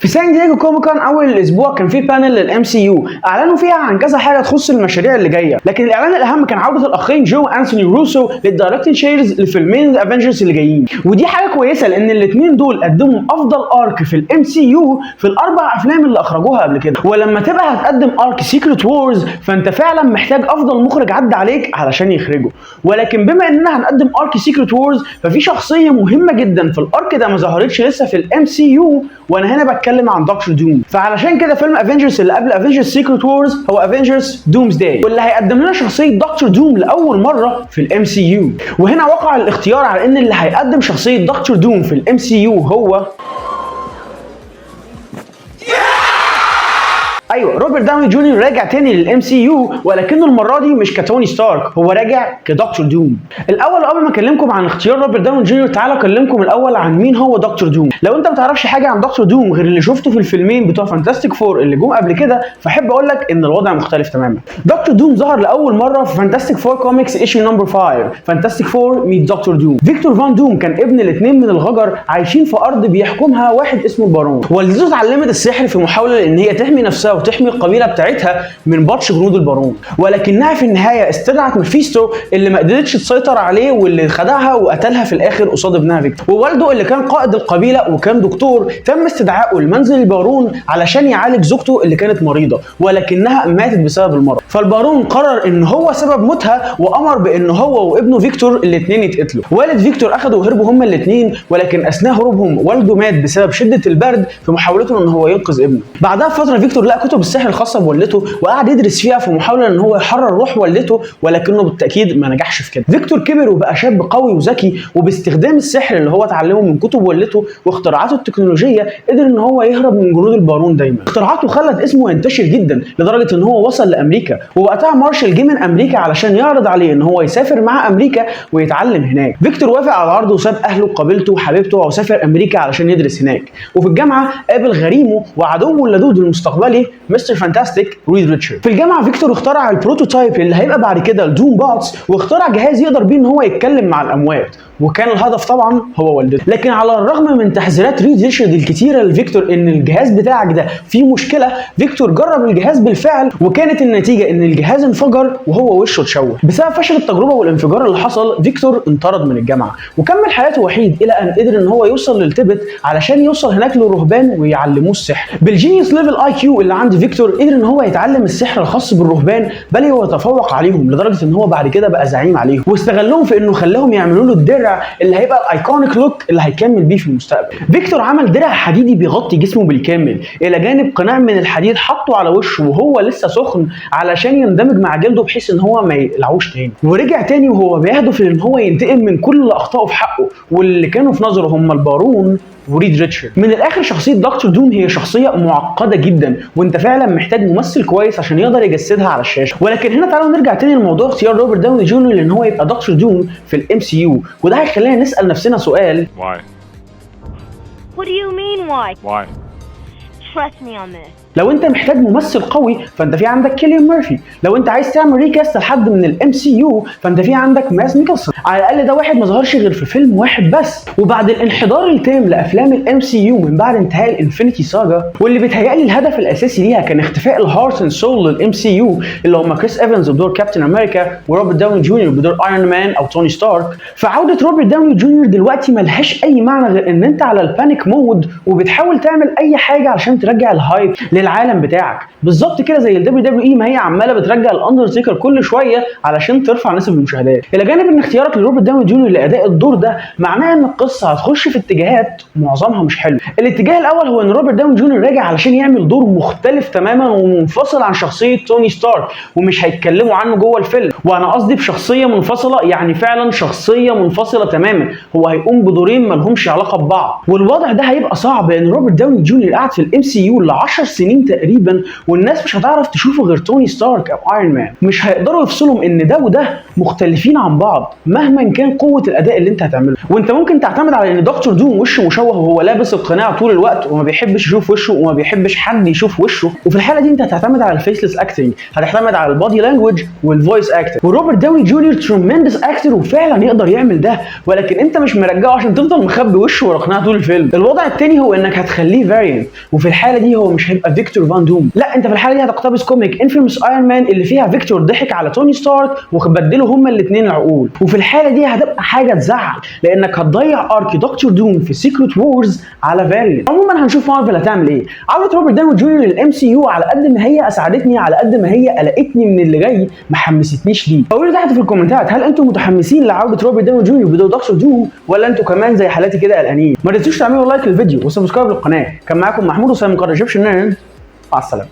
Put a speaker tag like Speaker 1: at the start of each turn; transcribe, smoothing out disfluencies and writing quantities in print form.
Speaker 1: في سان دييغو كوميكون اول الاسبوع كان في بانل للام سي يو اعلنوا فيها عن كذا حاجه تخص المشاريع اللي جايه، لكن الاعلان الاهم كان عوده الاخين جو انثوني روسو للدايركتنج شيرز لفيلمين الافنجرز اللي جايين، ودي حاجه كويسه لان الاثنين دول قدموا افضل ارك في الام سي يو في الاربع افلام اللي اخرجوها قبل كده. ولما تبقى هتقدم ارك سيكريت وورز فانت فعلا محتاج افضل مخرج عدى عليك علشان يخرجه. ولكن بما اننا هنقدم ارك سيكريت وورز ففي شخصيه مهمه جدا في الارك ده ما ظهرتش لسه في الام سي يو، وانا هنا بتكلم عن دكتور دوم. فعلشان كده فيلم افنجرز اللي قبل افنجرز سيكريت وورز هو افنجرز دومز داي، واللي هيقدم لنا شخصيه دكتور دوم لاول مره في الام سي يو. وهنا وقع الاختيار على ان اللي هيقدم شخصيه دكتور دوم في الام سي يو هو ايوه روبرت داوني جونيور راجع تاني للام سي يو، ولكنه المره دي مش كتوني ستارك، هو راجع كدكتور دوم. الاول قبل ما اكلمكم عن اختيار روبرت داوني جونيور تعالى اكلمكم الاول عن مين هو دكتور دوم. لو انت ما تعرفش حاجه عن دكتور دوم غير اللي شفته في الفيلمين بتوع فانتاستيك فور اللي جم قبل كده فاحب اقول لك ان الوضع مختلف تماما. دكتور دوم ظهر لاول مره في فانتاستيك فور كوميكس ايشيو نمبر 5 فانتاستيك فور ميت دكتور دوم. فيكتور فان دوم كان ابن الاثنين من الغجر عايشين في ارض بيحكمها واحد اسمه البارون. والدته اتعلمت السحر في محاوله ان هي تحمي نفسها وتحمي القبيله بتاعتها من بطش جنود البارون، ولكنها في النهايه استدعت ميفيستو اللي ما قدرتش تسيطر عليه واللي خدعها وقتلها في الاخر قصاد ابنها فيكتور. ووالده اللي كان قائد القبيله وكان دكتور تم استدعائه لمنزل البارون علشان يعالج زوجته اللي كانت مريضه ولكنها ماتت بسبب المرض. فالبارون قرر ان هو سبب موتها وامر بان هو وابنه فيكتور الاثنين يتقتلوا. والد فيكتور اخده وهربوا هما الاثنين، ولكن اثناء هروبهم والده مات بسبب شده البرد في محاولته ان هو ينقذ ابنه. بعدها بفتره فيكتور لقى كتب السحر الخاصه بوالدته وقعد يدرس فيها في محاوله ان هو يحرر روح والدته، ولكنه بالتاكيد ما نجحش في كده. فيكتور كبر وبقى شاب قوي وذكي، وباستخدام السحر اللي هو اتعلمه من كتب والدته واختراعاته التكنولوجيه قدر ان هو يهرب من جنود البارون دايما. اختراعاته خلت اسمه ينتشر جدا لدرجه ان هو وصل لامريكا، ووقتها مارشال جه من امريكا علشان يعرض عليه ان هو يسافر مع امريكا ويتعلم هناك. فيكتور وافق على العرض وساب اهله وقبيلته وحبيبته وسافر امريكا علشان يدرس هناك. وفي الجامعه قابل غريمه وعدوه اللدود المستقبلي مستر فانتاستيك ريد ريتشارد. في الجامعه فيكتور اخترع البروتوتايب اللي هيبقى بعد كده الدوم بوتس، واخترع جهاز يقدر بيه ان هو يتكلم مع الاموات، وكان الهدف طبعا هو والدته. لكن على الرغم من تحذيرات ريد ريتشارد الكتيره لفيكتور ان الجهاز بتاعك ده فيه مشكله، فيكتور جرب الجهاز بالفعل وكانت النتيجه ان الجهاز انفجر وهو وشه اتشوه. بسبب فشل التجربه والانفجار اللي حصل فيكتور انطرد من الجامعه وكمل حياته وحيد الى ان قدر ان هو يوصل للتبت علشان يوصل هناك للرهبان ويعلموه السحر. بالجينيوس ليفل اي كيو اللي عند فيكتور قدر ان هو يتعلم السحر الخاص بالرهبان، بل هو يتفوق عليهم لدرجه ان هو بعد كده بقى زعيم عليهم، واستغلهم في انه خلاهم يعملوا له الدرع اللي هيبقى الايكونيك لوك اللي هيكمل بيه في المستقبل. فيكتور عمل درع حديدي بيغطي جسمه بالكامل الى جانب قناع من الحديد حطه على وشه وهو لسه سخن علشان يندمج مع جلده بحيث ان هو ما يقلعوش تاني. ورجع تاني وهو بيهدف ان هو ينتقم من كل اللي اخطأوا في حقه واللي كانوا في نظره هم البارون وريد ريتشارد. من الاخر شخصيه دكتور دوم هي شخصيه معقده جدا، وانت فعلا محتاج ممثل كويس عشان يقدر يجسدها على الشاشه. ولكن هنا تعالوا نرجع تاني لموضوع اختيار روبرت داوني جونيور لان هو يبقى دكتور دوم في الام سي يو، وده هيخلينا نسال نفسنا سؤال
Speaker 2: Why?
Speaker 3: What do you mean why?
Speaker 2: Why?
Speaker 3: Trust me on this.
Speaker 1: لو انت محتاج ممثل قوي فانت في عندك كيليان ميرفي. لو انت عايز تعمل ريكاست لحد من الام سي يو فانت في عندك ماس ميكلسون. على الاقل ده واحد ما ظهرش غير في فيلم واحد بس. وبعد الانحدار التام لافلام الام سي يو من بعد انتهاء الانفينيتي ساجا واللي بيتهيألي الهدف الاساسي ليها كان اختفاء الهارت اند سول للام سي يو اللي هم كريس ايفنز بدور كابتن امريكا وروبرت داوني جونيور بدور ايرون مان او توني ستارك، فعوده روبرت داوني جونيور دلوقتي ملهاش اي معنى غير ان انت على البانيك مود وبتحاول تعمل اي حاجه علشان ترجع الهايب للعالم بتاعك. بالظبط كده زي الدبليو دبليو اي ما هي عماله بترجع الاندرتيكر كل شويه علشان ترفع نسب المشاهدات. الى جانب ان اختيارك لروبرت داوني جونيور لاداء الدور ده معناه ان القصه هتخش في اتجاهات معظمها مش حلو. الاتجاه الاول هو ان روبرت داوني جونيور راجع علشان يعمل دور مختلف تماما ومنفصل عن شخصيه توني ستارك ومش هيتكلموا عنه جوه الفيلم، وانا قصدي بشخصيه منفصله يعني فعلا شخصيه منفصله تماما، هو هيقوم بدورين مالهمش علاقه ببعض. والوضع ده هيبقى صعب لان روبرت داوني جونيور قاعد في الام سي يو ل 10 سنين تقريبا والناس مش هتعرف تشوفه غير توني ستارك او ايرون مان. مش هيقدروا يفصلوا ان ده وده مختلفين عن بعض مهما كان قوه الاداء اللي انت هتعمله. وانت ممكن تعتمد على ان دكتور دوم وشه مشوه وهو لابس القناع طول الوقت وما بيحبش يشوف وشه وما بيحبش حد يشوف وشه، وفي الحاله دي انت هتعتمد على الفيسلس اكتنج، هتعتمد على البادي لانجوج والفويس اكتنج. حياتك. وروبرت داوني جونيور ترومندس اكتر وفعلا يقدر يعمل ده، ولكن انت مش مرجعه عشان تفضل مخبي وشه ورا قناع طول الفيلم. الوضع الثاني هو انك هتخليه فاريانت، وفي الحاله دي هو مش هيبقى فيكتور فان دوم، لا انت في الحاله دي هتقتبس كوميك انفيموس ايرون مان اللي فيها فيكتور ضحك على توني ستارك وبدلوا هما الاثنين العقول، وفي الحاله دي هتبقى حاجه تزعل لانك هتضيع ارك دكتور دوم في سيكريت وورز على فاريانت. عموما هنشوف مارفل هتعمل ايه. عوده روبرت داوني جونيور للام سي يو على قد ما هي اسعدتني على قد ما هي قلقتني من اللي جاي، ما حمستنيش ليه. قولوا لي تحت في الكومنتات هل انتم متحمسين لعوده روبرت داوني جونيور بدور دكتور دوم ولا انتم كمان زي حالاتي كده قلقانين؟ ما تنسوش تعملوا لايك للفيديو وسبسكرايب للقناه. كان معاكم محمود وسام من قناه ايجيبشن نيرد، مع السلامه.